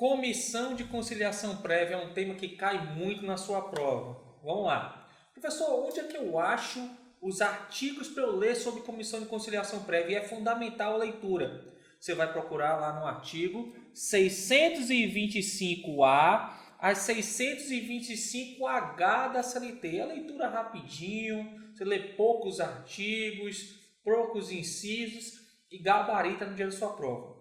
Comissão de conciliação prévia é um tema que cai muito na sua prova. Vamos lá. Professor, onde é que eu acho os artigos para eu ler sobre comissão de conciliação prévia? E é fundamental a leitura. Você vai procurar lá no artigo 625A a 625H da CLT. É a leitura rapidinho, você lê poucos artigos, poucos incisos e gabarita no dia da sua prova.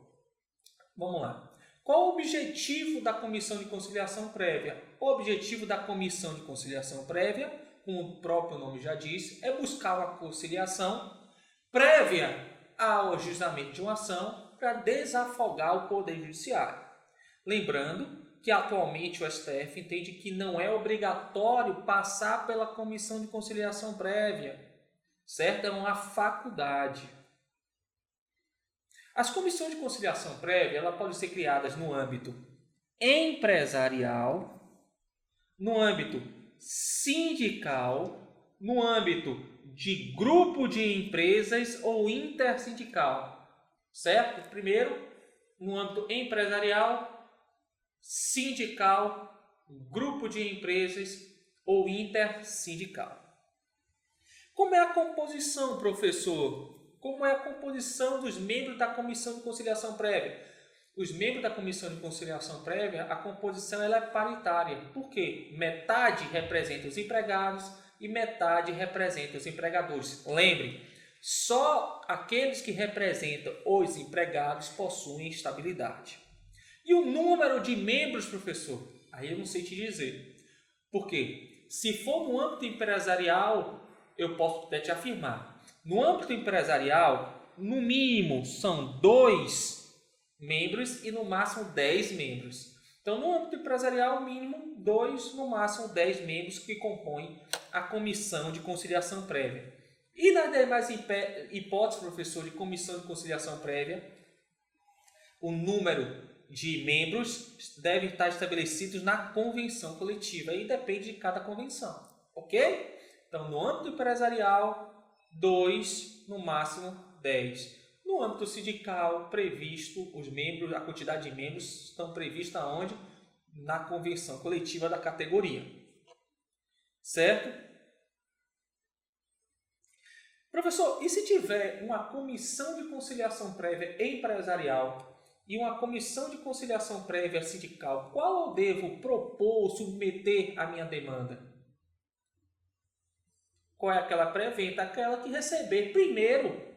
Vamos lá. Qual o objetivo da comissão de conciliação prévia? O objetivo da comissão de conciliação prévia, como o próprio nome já diz, é buscar uma conciliação prévia ao ajustamento de uma ação para desafogar o Poder Judiciário. Lembrando que atualmente o STF entende que não é obrigatório passar pela comissão de conciliação prévia, certo? É uma faculdade. As comissões de conciliação prévia elas podem ser criadas no âmbito empresarial, no âmbito sindical, no âmbito de grupo de empresas ou intersindical, certo? Primeiro, no âmbito empresarial, sindical, grupo de empresas ou intersindical. Como é a composição, professor? Como é a composição dos membros da comissão de conciliação prévia? Os membros da comissão de conciliação prévia, a composição ela é paritária. Por quê? Metade representa os empregados e metade representa os empregadores. Lembre, só aqueles que representam os empregados possuem estabilidade. E o número de membros, professor? Aí eu não sei te dizer. Por quê? Se for no âmbito empresarial, eu posso até te afirmar. No âmbito empresarial, no mínimo são 2 membros e no máximo 10 membros. Então, no âmbito empresarial, mínimo 2, no máximo 10 membros que compõem a comissão de conciliação prévia. E nas demais hipóteses, professor, de comissão de conciliação prévia, o número de membros deve estar estabelecidos na convenção coletiva. Aí depende de cada convenção, ok? Então, no âmbito empresarial, 2, no máximo 10. No âmbito sindical, previsto, os membros, a quantidade de membros estão previstos aonde? Na convenção coletiva da categoria. Certo? Professor, e se tiver uma comissão de conciliação prévia empresarial e uma comissão de conciliação prévia sindical, qual eu devo propor, submeter a minha demanda? Qual é aquela pré-venda? Aquela que receber primeiro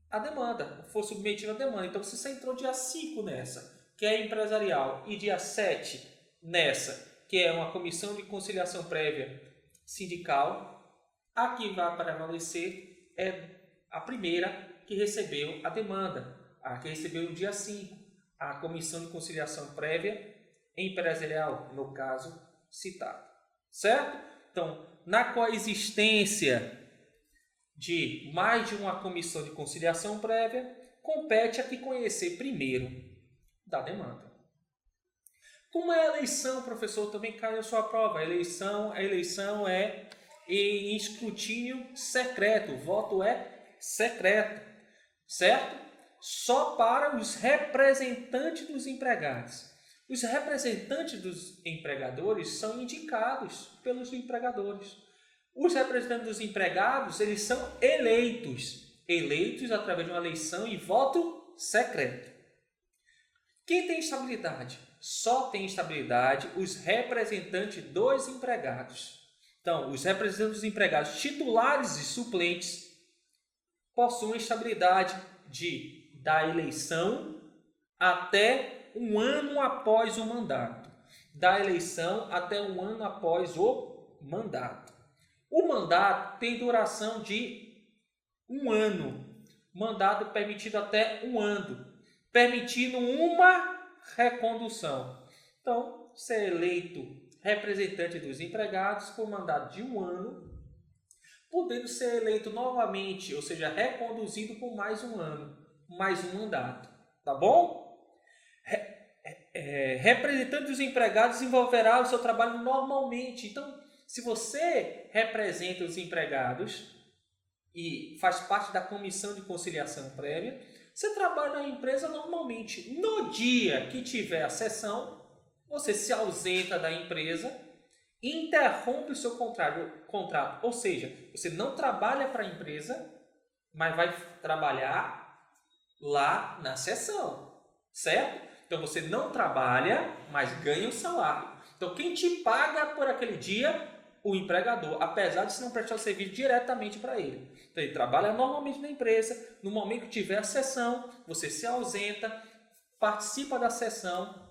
a demanda, for submetida a demanda. Então, se você entrou dia 5 nessa, que é empresarial, e dia 7 nessa, que é uma comissão de conciliação prévia sindical, a que vai prevalecer é a primeira que recebeu a demanda, a que recebeu no dia 5, a comissão de conciliação prévia empresarial, no caso citado. Certo? Então, na coexistência de mais de uma comissão de conciliação prévia, compete a que conhecer primeiro da demanda. Como é a eleição, professor, também cai na sua prova. A eleição é em escrutínio secreto, o voto é secreto, certo? Só para os representantes dos empregados. Os representantes dos empregadores são indicados pelos empregadores. Os representantes dos empregados, eles são eleitos através de uma eleição e voto secreto. Quem tem estabilidade? Só tem estabilidade os representantes dos empregados. Então, os representantes dos empregados titulares e suplentes possuem estabilidade da eleição até um ano após o mandato. Da eleição até um ano após o mandato. O mandato tem duração de 1 ano. Mandato permitido até 1 ano. Permitindo uma recondução. Então, ser eleito representante dos empregados por mandato de 1 ano, podendo ser eleito novamente, ou seja, reconduzido por mais 1 ano, mais um mandato. Tá bom? Representante dos empregados desenvolverá o seu trabalho normalmente. Então, se você representa os empregados e faz parte da comissão de conciliação prévia, Você trabalha na empresa normalmente. No dia que tiver a sessão, você se ausenta da empresa, interrompe o seu contrato. Ou seja, você não trabalha para a empresa, mas vai trabalhar lá na sessão, certo? Então você não trabalha, mas ganha o salário. Então quem te paga por aquele dia? O empregador, apesar de você não prestar o serviço diretamente para ele. Então ele trabalha normalmente na empresa, no momento que tiver a sessão, você se ausenta, participa da sessão,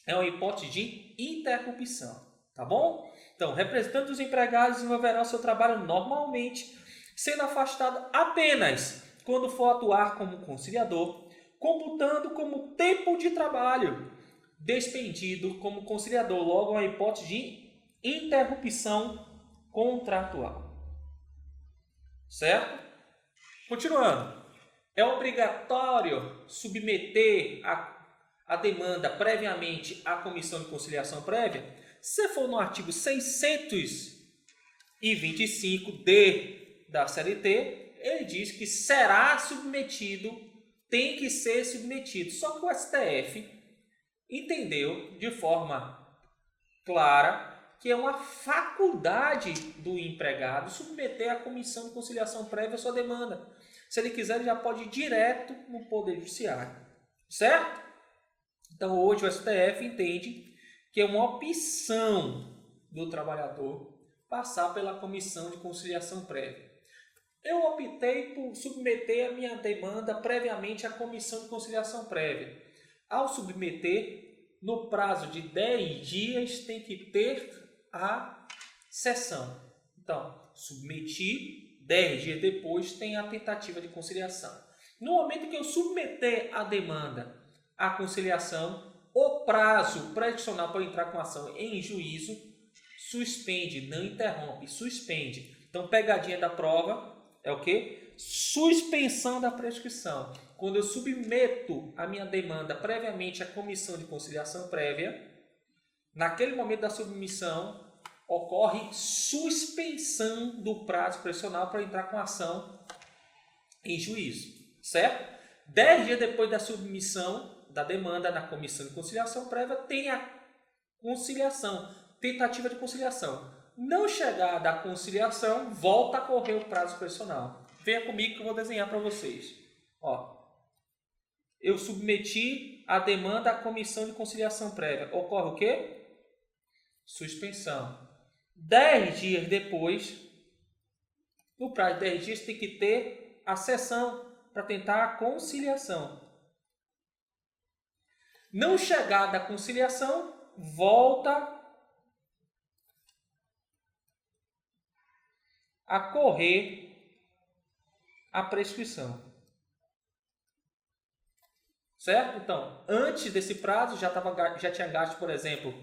é uma hipótese de interrupção, tá bom? Então, representante dos empregados desenvolverá o seu trabalho normalmente, sendo afastado apenas quando for atuar como conciliador, computando como tempo de trabalho despendido como conciliador, logo uma hipótese de interrupção contratual. Certo? Continuando. É obrigatório submeter a demanda previamente à comissão de conciliação prévia? Se for no artigo 625D da CLT, ele diz que será submetido, tem que ser submetido. Só que o STF entendeu de forma clara que é uma faculdade do empregado submeter à comissão de conciliação prévia a sua demanda. Se ele quiser, ele já pode ir direto no Poder Judiciário. Certo? Então, hoje o STF entende que é uma opção do trabalhador passar pela comissão de conciliação prévia. Eu optei por submeter a minha demanda previamente à comissão de conciliação prévia. Ao submeter, no prazo de 10 dias, tem que ter a sessão. Então, submeti, 10 dias depois tem a tentativa de conciliação. No momento que eu submeter a demanda à conciliação, o prazo prescricional para entrar com ação em juízo suspende, não interrompe, suspende. Então, pegadinha da prova é o quê? Suspensão da prescrição. Quando eu submeto a minha demanda previamente à comissão de conciliação prévia, naquele momento da submissão, ocorre suspensão do prazo prescricional para entrar com ação em juízo, certo? 10 dias depois da submissão da demanda na comissão de conciliação prévia, tem a conciliação, tentativa de conciliação. Não chegada a conciliação, volta a correr o prazo prescricional. Venha comigo que eu vou desenhar para vocês. Ó, eu submeti a demanda à comissão de conciliação prévia. Ocorre o quê? Suspensão. 10 dias depois, no prazo de 10 dias, tem que ter a sessão para tentar a conciliação. Não chegada a conciliação, volta a correr a prescrição. Certo? Então, antes desse prazo, já tinha gasto, por exemplo,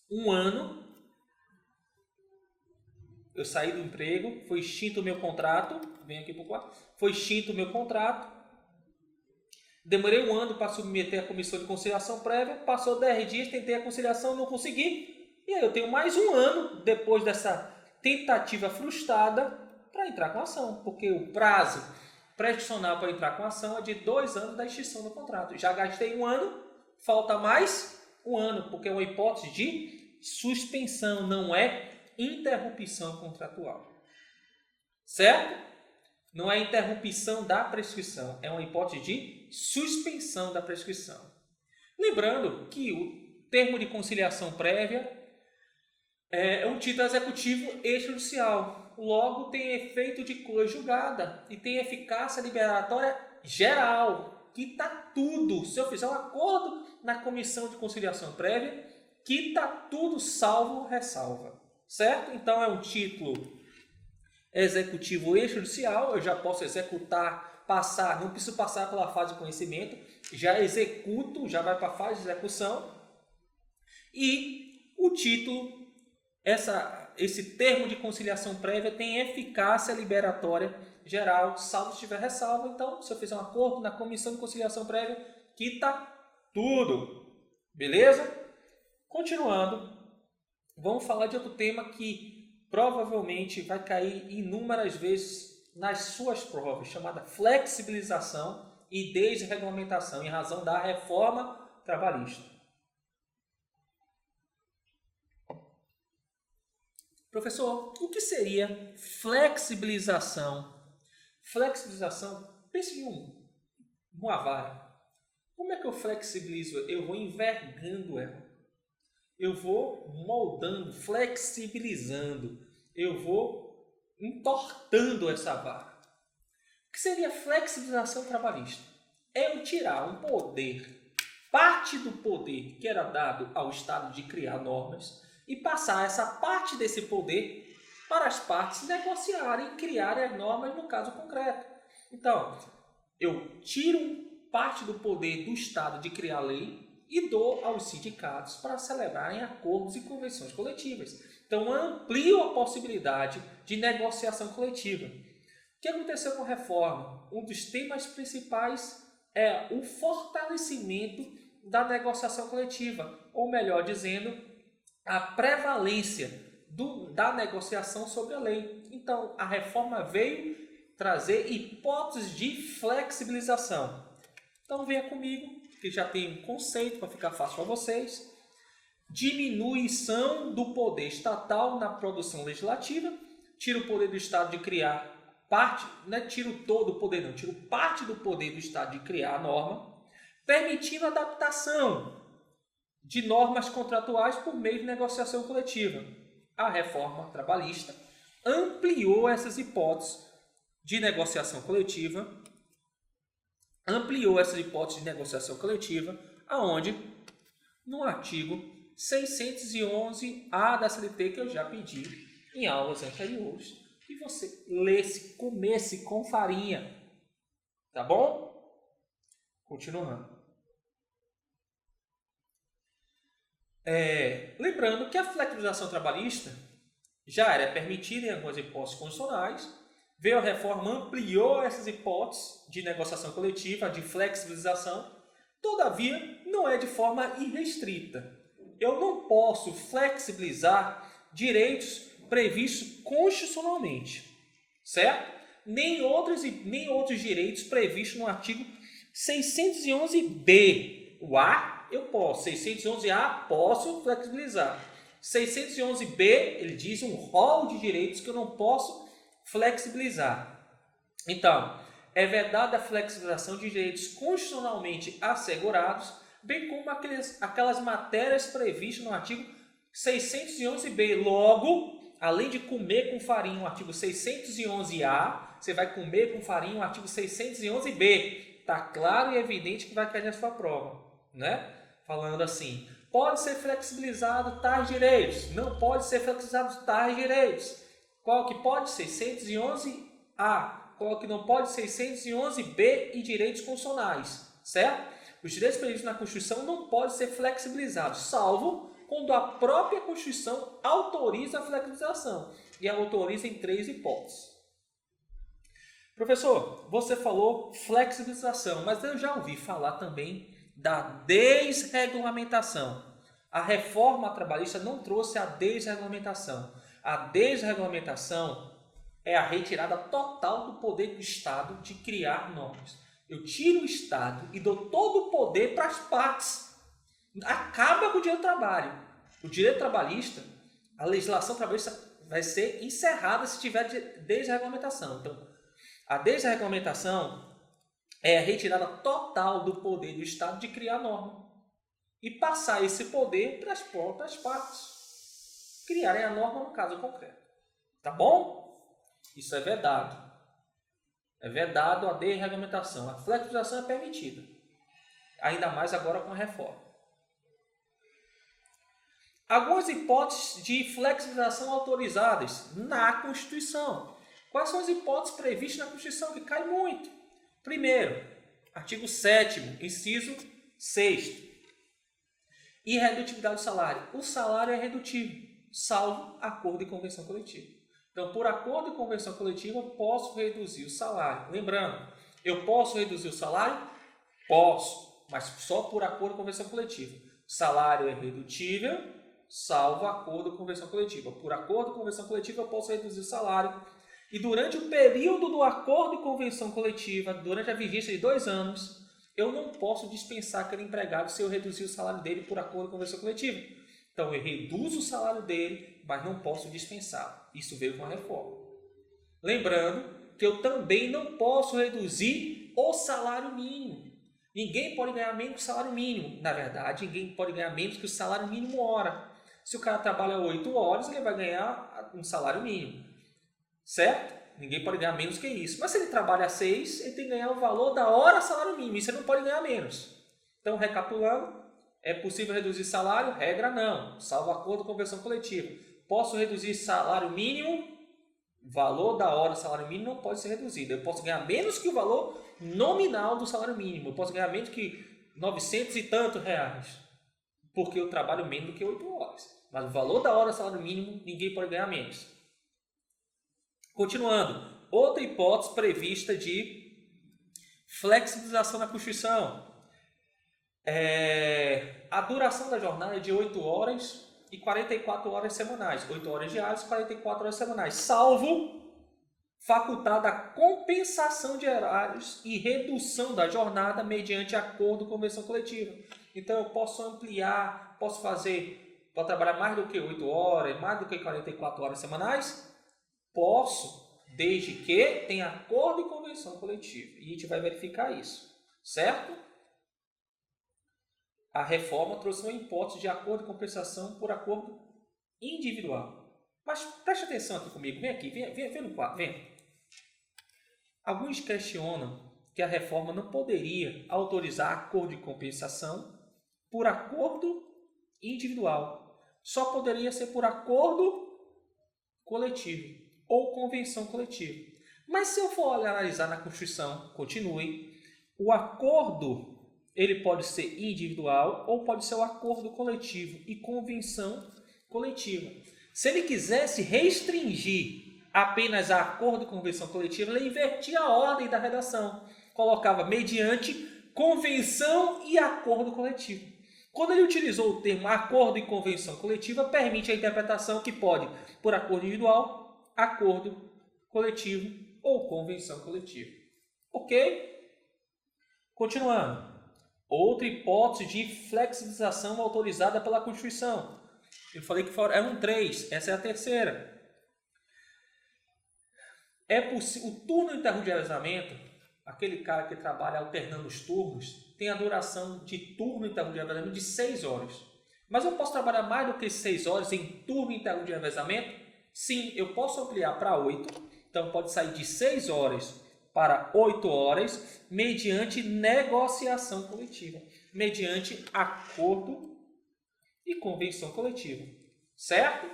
1 ano. Eu saí do emprego, foi extinto o meu contrato. Vem aqui para o quarto. Foi extinto o meu contrato. Demorei 1 ano para submeter a comissão de conciliação prévia. Passou 10 dias, tentei a conciliação, não consegui. E aí eu tenho mais 1 ano depois dessa tentativa frustrada para entrar com ação. Porque o prazo prescricional para entrar com ação é de 2 anos da extinção do contrato. Já gastei 1 ano, falta mais 1 ano, porque é uma hipótese de suspensão, não é interrupção contratual. Certo? Não é interrupção da prescrição, é uma hipótese de suspensão da prescrição. Lembrando que o termo de conciliação prévia é um título executivo extrajudicial. Logo, tem efeito de coisa julgada e tem eficácia liberatória geral. Quita tudo. Se eu fizer um acordo na comissão de conciliação prévia, quita tudo salvo ressalva. Certo? Então, é um título executivo extrajudicial. Eu já posso executar, passar, não preciso passar pela fase de conhecimento. Já executo, já vai para a fase de execução. E o título, esse termo de conciliação prévia tem eficácia liberatória geral, salvo se tiver ressalva. Então, se eu fizer um acordo na comissão de conciliação prévia, quita tudo. Beleza? Continuando, vamos falar de outro tema que provavelmente vai cair inúmeras vezes nas suas provas, chamada flexibilização e desregulamentação, em razão da reforma trabalhista. Professor, o que seria flexibilização? Flexibilização, pense em uma vara. Como é que eu flexibilizo? Eu vou envergando ela. Eu vou moldando, flexibilizando. Eu vou entortando essa vara. O que seria flexibilização trabalhista? É eu tirar um poder, parte do poder que era dado ao Estado de criar normas, e passar essa parte desse poder para as partes negociarem e criarem as normas no caso concreto. Então, eu tiro parte do poder do Estado de criar lei e dou aos sindicatos para celebrarem acordos e convenções coletivas. Então, amplio a possibilidade de negociação coletiva. O que aconteceu com a reforma? Um dos temas principais é o fortalecimento da negociação coletiva, ou melhor dizendo, a prevalência da negociação sobre a lei. Então, a reforma veio trazer hipóteses de flexibilização. Então, venha comigo, que já tem um conceito para ficar fácil para vocês. Diminuição do poder estatal na produção legislativa. Tira o poder do Estado de criar parte, não é tiro todo o poder não, tiro parte do poder do Estado de criar a norma, permitindo adaptação de normas contratuais por meio de negociação coletiva. A reforma trabalhista ampliou essas hipóteses de negociação coletiva, aonde no artigo 611-A da CLT, que eu já pedi em aulas anteriores, que você lesse, comesse com farinha, tá bom? Continuando. Lembrando que a flexibilização trabalhista já era permitida em algumas hipóteses constitucionais, veio a reforma, ampliou essas hipóteses de negociação coletiva, de flexibilização, todavia não é de forma irrestrita. Eu não posso flexibilizar direitos previstos constitucionalmente, certo? Nem outros direitos previstos no artigo 611-B. O A eu posso, 611-A posso flexibilizar. 611-B, ele diz um rol de direitos que eu não posso flexibilizar. Então, é vedada a flexibilização de direitos constitucionalmente assegurados, bem como aquelas matérias previstas no artigo 611-B. Logo, além de comer com farinha o artigo 611-A, você vai comer com farinha o artigo 611-B. Está claro e evidente que vai cair na sua prova, né? Falando assim, pode ser flexibilizado tais direitos, não pode ser flexibilizado tais direitos. Qual que pode? 611-A. Qual que não pode? 611-B e direitos constitucionais, certo? Os direitos previstos na Constituição não podem ser flexibilizados, salvo quando a própria Constituição autoriza a flexibilização. E a autoriza em 3 hipóteses. Professor, você falou flexibilização, mas eu já ouvi falar também da desregulamentação. A reforma trabalhista não trouxe a desregulamentação. A desregulamentação é a retirada total do poder do Estado de criar normas. Eu tiro o Estado e dou todo o poder para as partes. Acaba com o direito do trabalho. O direito trabalhista, a legislação trabalhista vai ser encerrada se tiver desregulamentação. Então, a desregulamentação é a retirada total do poder do Estado de criar norma e passar esse poder para as próprias partes criarem a norma no caso concreto. Tá bom? Isso é vedado. É vedado a desregulamentação. A flexibilização é permitida. Ainda mais agora com a reforma. Algumas hipóteses de flexibilização autorizadas na Constituição. Quais são as hipóteses previstas na Constituição que caem muito? Primeiro, artigo 7º, inciso 6º. Irredutibilidade do salário. O salário é redutível, salvo acordo e convenção coletiva. Então, por acordo e convenção coletiva, eu posso reduzir o salário. Lembrando, eu posso reduzir o salário? Posso, mas só por acordo e convenção coletiva. O salário é redutível, salvo acordo e convenção coletiva. Por acordo e convenção coletiva, eu posso reduzir o salário. e durante o período do acordo de convenção coletiva, durante a vigência de 2 anos, eu não posso dispensar aquele empregado se eu reduzir o salário dele por acordo de convenção coletiva. Então, eu reduzo o salário dele, mas não posso dispensar. Isso veio com a reforma. Lembrando que eu também não posso reduzir o salário mínimo. Ninguém pode ganhar menos que o salário mínimo. Na verdade, ninguém pode ganhar menos que o salário mínimo hora. Se o cara trabalha 8 horas, ele vai ganhar um salário mínimo. Certo? Ninguém pode ganhar menos que isso. Mas se ele trabalha 6, ele tem que ganhar o valor da hora salário mínimo. Isso ele não pode ganhar menos. Então, recapitulando, é possível reduzir salário? Regra não. Salvo acordo de convenção coletiva. Posso reduzir salário mínimo? Valor da hora salário mínimo não pode ser reduzido. Eu posso ganhar menos que o valor nominal do salário mínimo. Eu posso ganhar menos que 900 e tantos reais. Porque eu trabalho menos do que 8 horas. Mas o valor da hora salário mínimo, ninguém pode ganhar menos. Continuando. Outra hipótese prevista de flexibilização na Constituição. A duração da jornada é de 8 horas e 44 horas semanais. 8 horas diárias e 44 horas semanais. Salvo facultada a compensação de horários e redução da jornada mediante acordo de convenção coletiva. Então, eu posso ampliar, posso trabalhar mais do que 8 horas, mais do que 44 horas semanais? Posso, desde que tenha acordo de convenção coletiva. E a gente vai verificar isso, certo? A reforma trouxe uma hipótese de acordo de compensação por acordo individual. Mas preste atenção aqui comigo, vem aqui, vem no quadro, vem. Alguns questionam que a reforma não poderia autorizar acordo de compensação por acordo individual. Só poderia ser por acordo coletivo ou convenção coletiva. Mas se eu for analisar na Constituição, continue, o acordo ele pode ser individual ou pode ser o acordo coletivo e convenção coletiva. Se ele quisesse restringir apenas a acordo e convenção coletiva, ele invertia a ordem da redação. Colocava mediante convenção e acordo coletivo. Quando ele utilizou o termo acordo e convenção coletiva, permite a interpretação que pode, por acordo individual, acordo coletivo ou convenção coletiva. Ok? Continuando. Outra hipótese de flexibilização autorizada pela Constituição. Eu falei que eram 3, essa é a terceira. O turno interrupto de revezamento, aquele cara que trabalha alternando os turnos, tem a duração de turno interrupto de revezamento de 6 horas. Mas eu posso trabalhar mais do que 6 horas em turno interrupto de revezamento? Sim, eu posso ampliar para 8. Então pode sair de 6 horas para 8 horas mediante negociação coletiva, mediante acordo e convenção coletiva. Certo?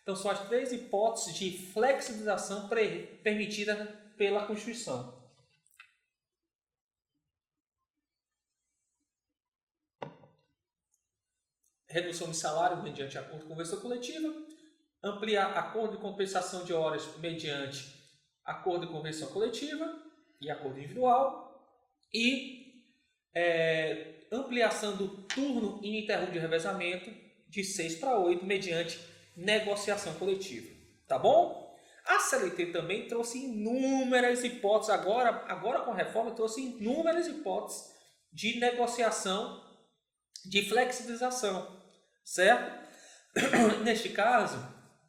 Então, são as 3 hipóteses de flexibilização permitidas pela Constituição. Redução de salário mediante acordo e convenção coletiva. Ampliar acordo de compensação de horas mediante acordo e convenção coletiva e acordo individual. E ampliação do turno ininterrupto de revezamento de 6 para 8 mediante negociação coletiva. Tá bom? A CLT também trouxe inúmeras hipóteses, agora com a reforma trouxe inúmeras hipóteses de negociação, de flexibilização, certo? Neste caso,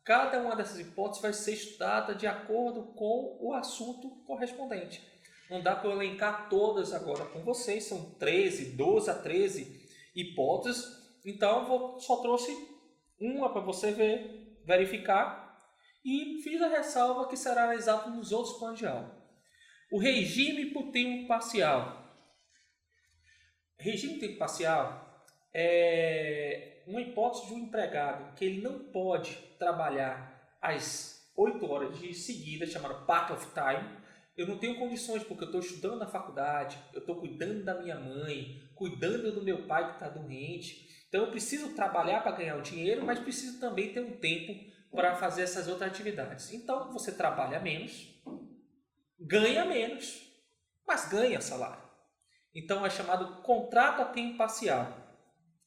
cada uma dessas hipóteses vai ser estudada de acordo com o assunto correspondente. Não dá para eu elencar todas agora com vocês, são 12 a 13 hipóteses, então eu só trouxe uma para você verificar e fiz a ressalva que será analisado nos outros planos de aula. O regime por tempo parcial. Regime por tempo parcial é uma hipótese de um empregado que ele não pode trabalhar às 8 horas de seguida, chamada part of time. Eu não tenho condições porque eu estou estudando na faculdade, eu estou cuidando da minha mãe, cuidando do meu pai que está doente. Então eu preciso trabalhar para ganhar o dinheiro, mas preciso também ter um tempo para fazer essas outras atividades. Então você trabalha menos, ganha menos, mas ganha salário. Então é chamado contrato a tempo parcial.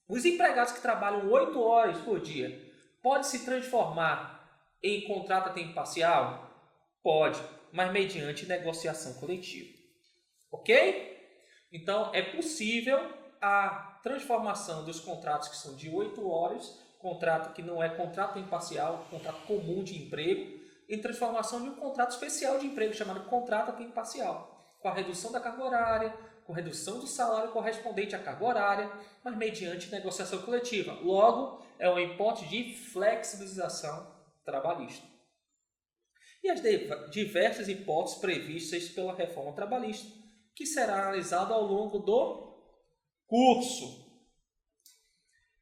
Os empregados que trabalham 8 horas por dia podem se transformar em contrato a tempo parcial? Pode. mas mediante negociação coletiva. Ok? Então, é possível a transformação dos contratos que são de 8 horas, contrato que não é contrato imparcial, contrato comum de emprego, em transformação de um contrato especial de emprego, chamado contrato a tempo parcial, com a redução da carga horária, com redução do salário correspondente à carga horária, mas mediante negociação coletiva. Logo, é uma hipótese de flexibilização trabalhista. E as diversas hipóteses previstas pela reforma trabalhista, que será analisada ao longo do curso.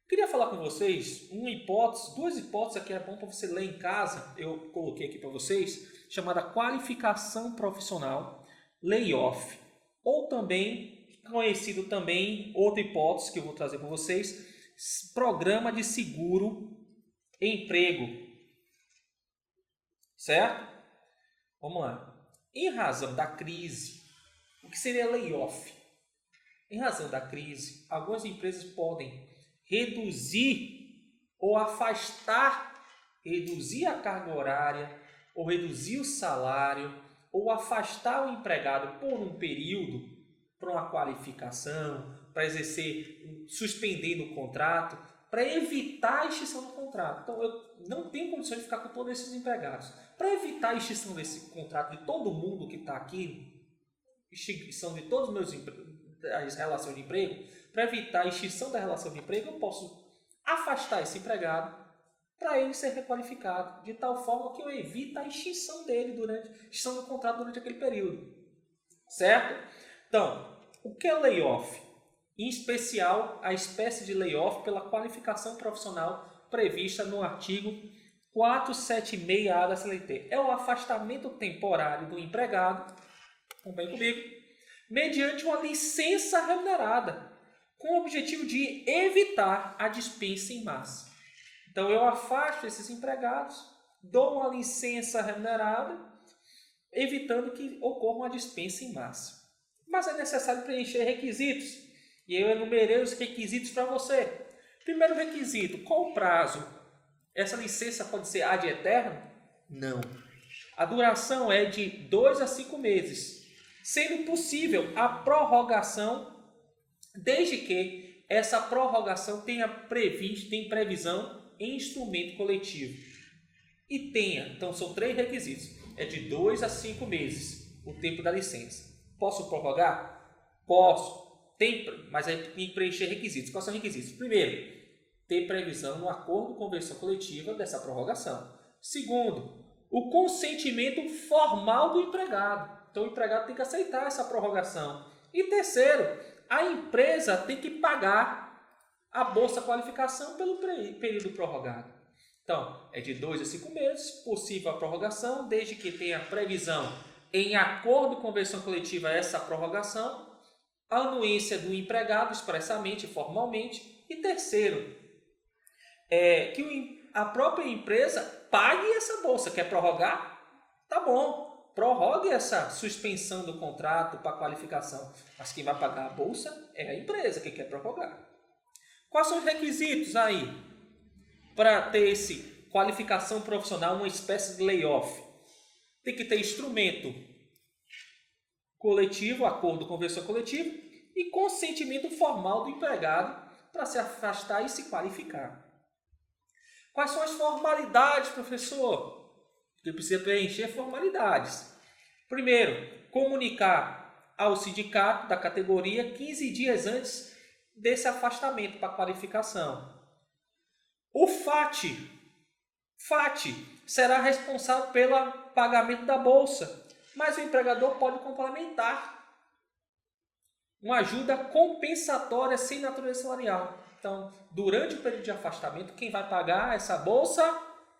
Queria falar com vocês duas hipóteses que é bom para você ler em casa, eu coloquei aqui para vocês, chamada qualificação profissional, layoff, ou também, conhecido também, outra hipótese que eu vou trazer para vocês, programa de seguro-emprego. Certo? Vamos lá. Em razão da crise, o que seria layoff? Em razão da crise, algumas empresas podem reduzir ou afastar, reduzir a carga horária, ou reduzir o salário, ou afastar o empregado por um período, para uma qualificação, para exercer, suspendendo o contrato, para evitar a extinção do contrato. Então, eu não tenho condições de ficar com todos esses empregados. Para evitar a extinção desse contrato de todo mundo que está aqui, extinção de todos os meus as relações de emprego, para evitar a extinção da relação de emprego, eu posso afastar esse empregado para ele ser requalificado, de tal forma que eu evite a extinção dele extinção do contrato durante aquele período. Certo? Então, o que é layoff? Em especial, a espécie de layoff pela qualificação profissional prevista no artigo 476A da CLT. É o afastamento temporário do empregado, acompanhe comigo, mediante uma licença remunerada, com o objetivo de evitar a dispensa em massa. Então, eu afasto esses empregados, dou uma licença remunerada, evitando que ocorra uma dispensa em massa. Mas é necessário preencher requisitos, e eu enumerei os requisitos para você. Primeiro requisito, qual o prazo? Essa licença pode ser ad eterno? Não. A duração é de 2 a 5 meses, sendo possível a prorrogação, desde que essa prorrogação tenha previsão em instrumento coletivo. E então são 3 requisitos. É de 2 a 5 meses o tempo da licença. Posso prorrogar? Posso. Mas aí tem que preencher requisitos. Quais são os requisitos? Primeiro, ter previsão no acordo de convenção coletiva dessa prorrogação. Segundo, o consentimento formal do empregado. Então, o empregado tem que aceitar essa prorrogação. E terceiro, a empresa tem que pagar a bolsa qualificação pelo período prorrogado. Então, é de 2 a 5 meses, possível a prorrogação, desde que tenha previsão em acordo de convenção coletiva essa prorrogação, a anuência do empregado expressamente, formalmente, e terceiro, que a própria empresa pague essa bolsa. Quer prorrogar? Tá bom, prorrogue essa suspensão do contrato para qualificação, mas quem vai pagar a bolsa é a empresa que quer prorrogar. Quais são os requisitos aí para ter esse qualificação profissional, uma espécie de layoff? Tem que ter instrumento coletivo, acordo, convenção coletiva e consentimento formal do empregado para se afastar e se qualificar. Quais são as formalidades, professor? Porque precisa preencher formalidades. Primeiro, comunicar ao sindicato da categoria 15 dias antes desse afastamento para qualificação. O FAT será responsável pelo pagamento da bolsa, mas o empregador pode complementar uma ajuda compensatória sem natureza salarial. Então, durante o período de afastamento, quem vai pagar essa bolsa?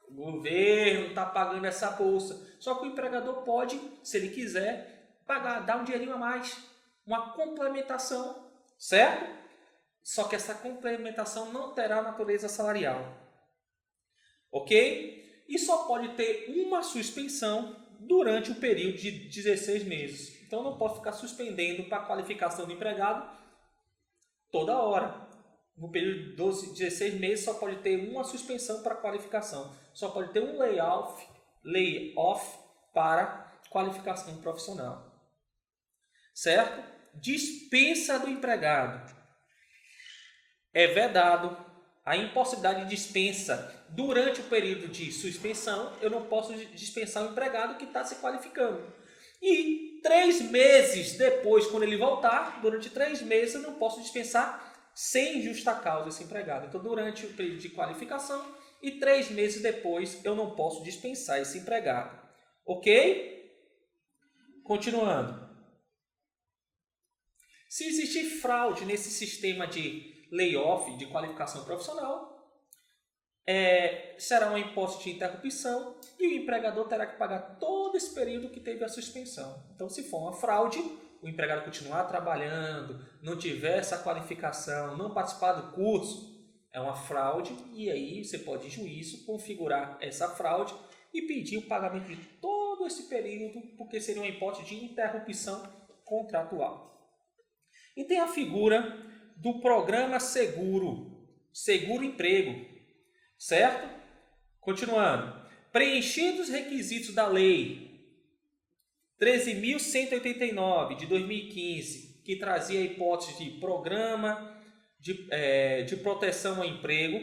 O governo está pagando essa bolsa. Só que o empregador pode, se ele quiser, pagar, dar um dinheirinho a mais, uma complementação, certo? Só que essa complementação não terá natureza salarial. Ok? E só pode ter uma suspensão durante o período de 16 meses. Então, não pode ficar suspendendo para a qualificação do empregado toda hora. No período de 16 meses, só pode ter uma suspensão para a qualificação. Só pode ter um layoff para qualificação profissional. Certo? Dispensa do empregado. É vedado a impossibilidade de dispensa durante o período de suspensão. Eu não posso dispensar o empregado que está se qualificando. E 3 meses depois, quando ele voltar, durante 3 meses eu não posso dispensar sem justa causa esse empregado. Então, durante o período de qualificação e 3 meses depois eu não posso dispensar esse empregado. Ok? Continuando. Se existir fraude nesse sistema de layoff, de qualificação profissional, será uma hipótese de interrupção e o empregador terá que pagar todo esse período que teve a suspensão. Então, se for uma fraude, o empregado continuar trabalhando, não tiver essa qualificação, não participar do curso, é uma fraude e aí você pode, em juízo, configurar essa fraude e pedir o pagamento de todo esse período, porque seria uma hipótese de interrupção contratual. E tem a figura do programa seguro-emprego, certo? Continuando. Preenchidos os requisitos da lei 13.189 de 2015, que trazia a hipótese de programa de proteção ao emprego,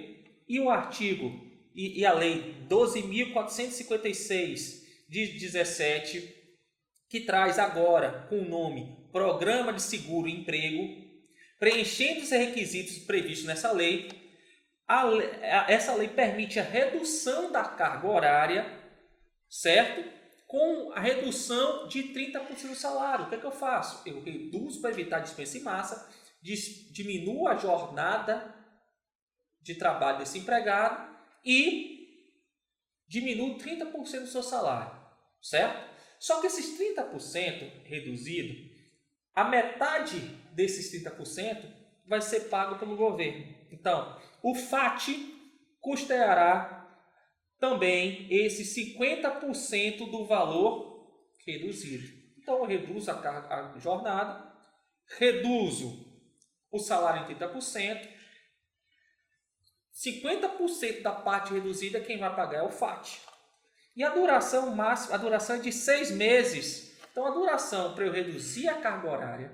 e o artigo e a lei 12.456 de 17, que traz agora com o nome Programa de Seguro-Emprego, preenchendo os requisitos previstos nessa lei, essa lei permite a redução da carga horária, certo? Com a redução de 30% do salário. O que é que eu faço? Eu reduzo para evitar dispensa em massa, diminuo a jornada de trabalho desse empregado e diminuo 30% do seu salário, certo? Só que esses 30% reduzido, a metade desses 30% vai ser pago pelo governo. Então, o FAT custeará também esses 50% do valor reduzido. Então, eu reduzo a jornada, reduzo o salário em 30%, 50% da parte reduzida quem vai pagar é o FAT. E a duração máxima, a duração é de 6 meses. Então, a duração para eu reduzir a carga horária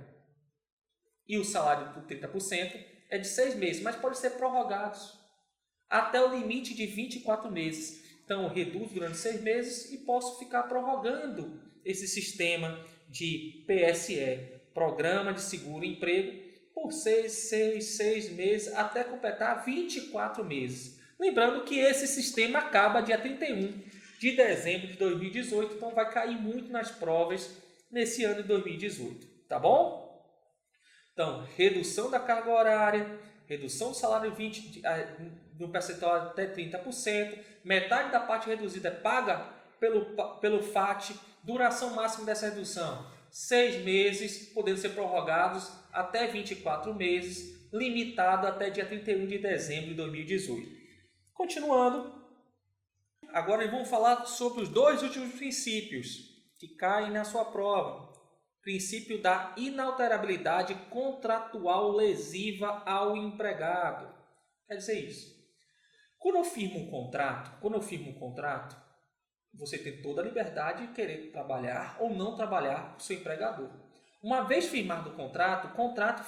e o salário por 30% é de 6 meses, mas pode ser prorrogados até o limite de 24 meses. Então, eu reduzo durante 6 meses e posso ficar prorrogando esse sistema de PSE, Programa de Seguro-Emprego, por 6 meses, até completar 24 meses. Lembrando que esse sistema acaba dia 31 de dezembro de 2018, então vai cair muito nas provas nesse ano de 2018, tá bom? Então, redução da carga horária, redução do salário no percentual até 30%, metade da parte reduzida é paga pelo FAT, duração máxima dessa redução 6 meses, podendo ser prorrogados até 24 meses, limitado até dia 31 de dezembro de 2018. Continuando, agora vamos falar sobre os 2 últimos princípios que caem na sua prova. Princípio da inalterabilidade contratual lesiva ao empregado. Quer dizer isso. Quando eu firmo um contrato, você tem toda a liberdade de querer trabalhar ou não trabalhar com o seu empregador. Uma vez firmado o contrato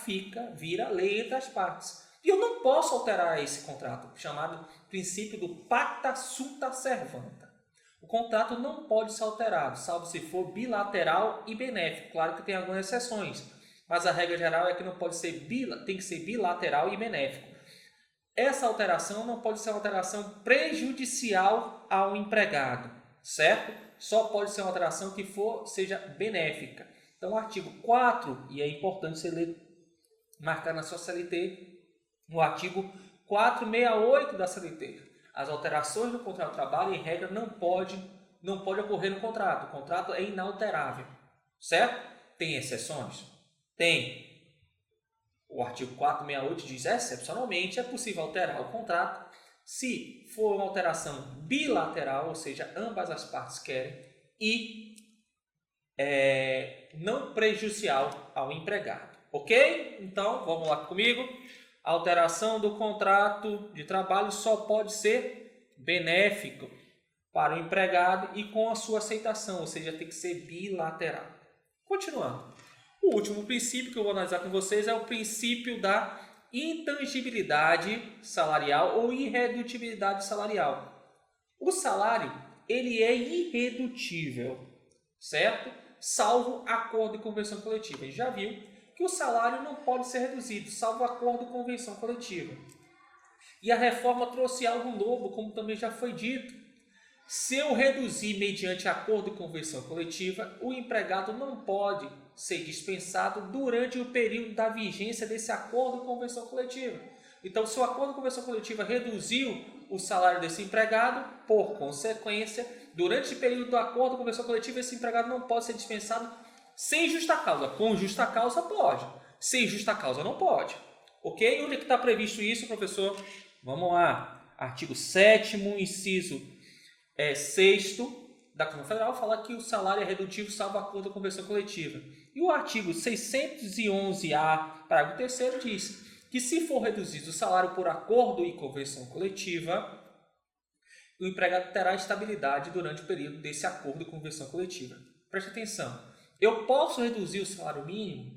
vira lei entre as partes. E eu não posso alterar esse contrato, chamado princípio do pacta sunt servanda. O contrato não pode ser alterado, salvo se for bilateral e benéfico. Claro que tem algumas exceções, mas a regra geral é que não pode ser tem que ser bilateral e benéfico. Essa alteração não pode ser uma alteração prejudicial ao empregado, certo? Só pode ser uma alteração que seja benéfica. Então, o artigo 4, e é importante você ler, marcar na sua CLT, no artigo 468 da CLT. As alterações no contrato de trabalho, em regra, não pode ocorrer no contrato. O contrato é inalterável, certo? Tem exceções? Tem. O artigo 468 diz, excepcionalmente, é possível alterar o contrato se for uma alteração bilateral, ou seja, ambas as partes querem, e não prejudicial ao empregado. Ok? Então, vamos lá comigo. A alteração do contrato de trabalho só pode ser benéfico. para o empregado e com a sua aceitação, ou seja, tem que ser bilateral. Continuando. O último princípio que eu vou analisar com vocês é o princípio da intangibilidade salarial ou irredutibilidade salarial. O salário, ele é irredutível, certo? Salvo acordo e convenção coletiva. A gente já viu que o salário não pode ser reduzido, salvo acordo e convenção coletiva. E a reforma trouxe algo novo, como também já foi dito. Se eu reduzir mediante acordo e convenção coletiva, o empregado não pode ser dispensado durante o período da vigência desse acordo e convenção coletiva. Então, se o acordo e convenção coletiva reduziu o salário desse empregado, por consequência, durante o período do acordo e convenção coletiva, esse empregado não pode ser dispensado sem justa causa. Com justa causa, pode. Sem justa causa, não pode. Ok? Onde é que está previsto isso, professor? Vamos lá. Artigo 7º, inciso 6º da Constituição Federal fala que o salário é redutível salvo acordo ou convenção coletiva. E o artigo 611-A, parágrafo 3º, diz que se for reduzido o salário por acordo e convenção coletiva, o empregado terá estabilidade durante o período desse acordo e convenção coletiva. Preste atenção. Eu posso reduzir o salário mínimo?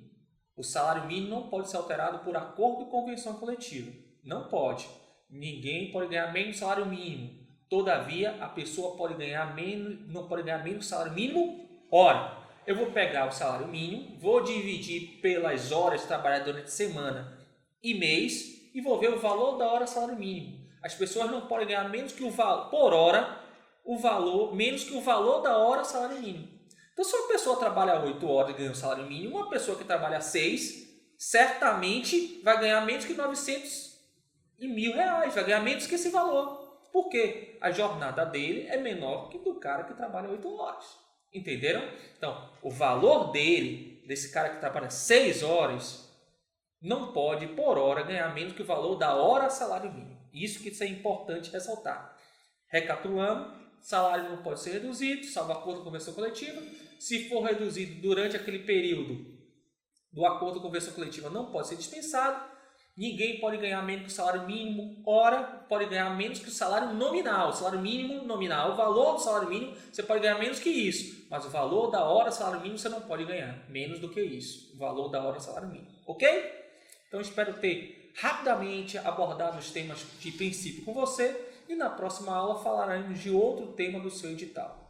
O salário mínimo não pode ser alterado por acordo e convenção coletiva. Não pode. Ninguém pode ganhar menos do salário mínimo. Todavia, a pessoa pode ganhar menos, não pode ganhar menos do salário mínimo. Ora, eu vou pegar o salário mínimo, vou dividir pelas horas trabalhadas durante a semana e mês e vou ver o valor da hora salário mínimo. As pessoas não podem ganhar menos que o valor por hora, menos que o valor da hora salário mínimo. Então, se uma pessoa trabalha 8 horas e ganha o salário mínimo, uma pessoa que trabalha 6, certamente vai ganhar menos que 900 e R$1.000, vai ganhar menos que esse valor. Por quê? A jornada dele é menor que do cara que trabalha 8 horas. Entenderam? Então, o valor desse cara que trabalha 6 horas, não pode, por hora, ganhar menos que o valor da hora salário mínimo. Isso que é importante ressaltar. Recapitulando, salário não pode ser reduzido, salvo acordo com convenção coletiva. Se for reduzido durante aquele período do acordo com convenção coletiva, não pode ser dispensado. Ninguém pode ganhar menos que o salário mínimo, hora, pode ganhar menos que o salário nominal. O salário mínimo nominal, o valor do salário mínimo, você pode ganhar menos que isso. Mas o valor da hora salário mínimo, você não pode ganhar menos do que isso. O valor da hora salário mínimo. Ok? Então, espero ter rapidamente abordado os temas de princípio com você. E na próxima aula falaremos de outro tema do seu edital.